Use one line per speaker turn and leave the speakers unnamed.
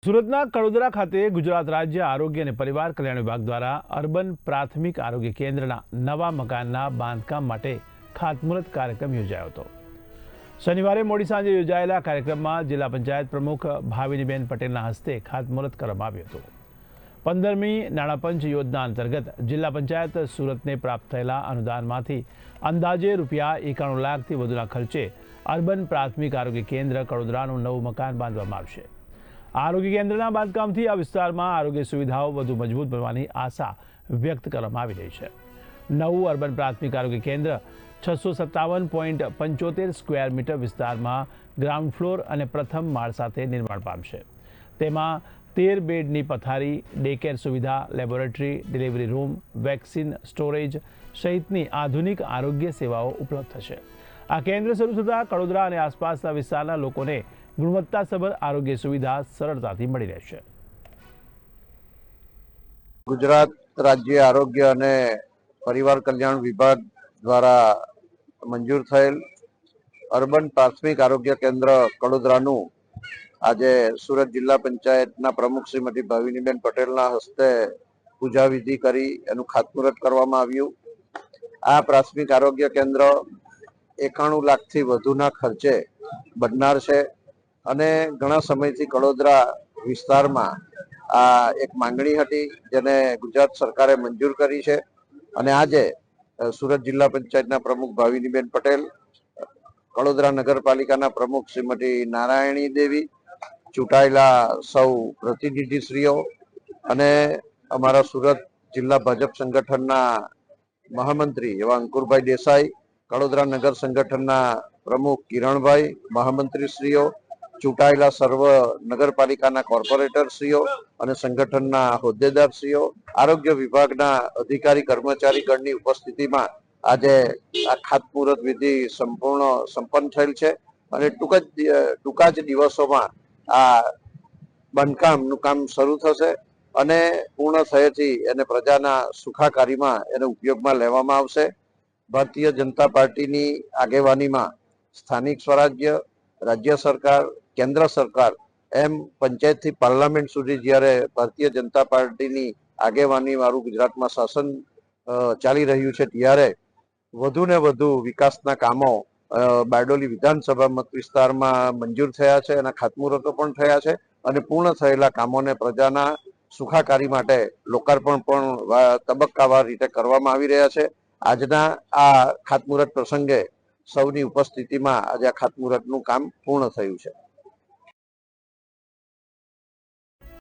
સુરતના કડોદરા ખાતે ગુજરાત રાજ્ય આરોગ્ય અને પરિવાર કલ્યાણ વિભાગ દ્વારા અર્બન પ્રાથમિક આરોગ્ય કેન્દ્રના નવા મકાનના બાંધકામ માટે ખાતમુહૂર્ત કાર્યક્રમ યોજાયો હતો। શનિવારે મોડી સાંજે યોજાયેલા કાર્યક્રમમાં જિલ્લા પંચાયત પ્રમુખ ભાવિનીબેન પટેલના હસ્તે ખાતમુહૂર્ત કરવામાં આવ્યું હતું। 15મી નાણાપંચ યોજના અંતર્ગત જિલ્લા પંચાયત સુરતને પ્રાપ્ત થયેલા અનુદાનમાંથી અંદાજે રૂપિયા 91 લાખથી વધુના ખર્ચે અર્બન પ્રાથમિક આરોગ્ય કેન્દ્ર કડોદરાનું નવું મકાન બાંધવામાં આવશે। આરોગ્ય કેન્દ્રના બાંધકામથી આ વિસ્તારમાં આરોગ્ય સુવિધાઓ વધુ મજબૂત બનવાની આશા વ્યક્ત કરવામાં આવી રહી છે। નવું અર્બન પ્રાથમિક આરોગ્ય કેન્દ્ર 657.75 સ્ક્વેર મીટર વિસ્તારમાં ગ્રાઉન્ડ ફ્લોર અને પ્રથમ માળ સાથે નિર્માણ પામશે। તેમાં 13 બેડની પથારી, ડે કેર સુવિધા, laboratory, delivery room, vaccine storage સહિતની આધુનિક આરોગ્ય સેવાઓ ઉપલબ્ધ થશે। આ કેન્દ્ર શરૂ થતાં કડોદરા અને આસપાસના વિસ્તારના લોકોને ગુણવત્તાસભર આરોગ્ય સુવિધા સરળતાથી મળી રહેશે।
ગુજરાત રાજ્ય આરોગ્ય અને પરિવાર કલ્યાણ વિભાગ દ્વારા મંજૂર થયેલ અર્બન પ્રાથમિક આરોગ્ય કેન્દ્ર કડોદરાનું આજે સુરત જિલ્લા પંચાયતના પ્રમુખ શ્રીમતી ભાવિનીબેન પટેલના હસ્તે પૂજા વિધિ કરી એનું ખાતમુહૂર્ત કરવામાં આવ્યું। આ પ્રાથમિક આરોગ્ય કેન્દ્ર 91 લાખથી વધુના ખર્ચે બનનાર છે અને ઘણા સમયથી કડોદરા વિસ્તારમાં આ એક માંગણી હતી જેને ગુજરાત સરકારે મંજૂર કરી છે અને આજે સુરત જિલ્લા પંચાયતના પ્રમુખ ભાવિનીબેન પટેલ, કડોદરા નગરપાલિકાના પ્રમુખ શ્રીમતી નારાયણી દેવી, ચૂંટાયેલા સૌ પ્રતિનિધિશ્રીઓ અને અમારા સુરત જિલ્લા ભાજપ સંગઠનના મહામંત્રી એવા અંકુરભાઈ દેસાઈ, કડોદરા નગર સંગઠનના પ્રમુખ કિરણભાઈ, મહામંત્રીશ્રીઓ, ચૂંટાયેલા સર્વ નગરપાલિકાના કોર્પોરેટરશ્રીઓ અને સંગઠનના હોદ્દેદારશ્રીઓ, આરોગ્ય વિભાગના અધિકારી કર્મચારી ગણની ઉપસ્થિતિમાં આજે આ ખાતમુહૂર્ત વિધિ સંપન્ન થયેલ છે અને ટૂંકા જ દિવસોમાં આ બાંધકામનું કામ શરૂ થશે અને પૂર્ણ થયેથી એને પ્રજાના સુખાકારીમાં એને ઉપયોગમાં લેવામાં આવશે। ભારતીય જનતા પાર્ટીની આગેવાનીમાં સ્થાનિક સ્વરાજ્ય, રાજ્ય સરકાર, કેન્દ્ર સરકાર એમ પંચાયતથી પાર્લામેન્ટ સુધી જ્યારે ભારતીય જનતા પાર્ટીની આગેવાની વાળું ગુજરાતમાં શાસન ચાલી રહ્યું છે ત્યારે વધુ ને વધુ વિકાસના કામો બારડોલી વિધાનસભા મત વિસ્તારમાં મંજૂર થયા છે અને ખાતમુહૂર્તો પણ થયા છે અને પૂર્ણ થયેલા કામોને પ્રજાના સુખાકારી માટે લોકાર્પણ પણ તબક્કાવાર રીતે કરવામાં આવી રહ્યા છે। આજના આ ખાતમુહૂર્ત પ્રસંગે સૌની ઉપસ્થિતિમાં આજે આ ખાતમુહૂર્તનું કામ પૂર્ણ થયું છે।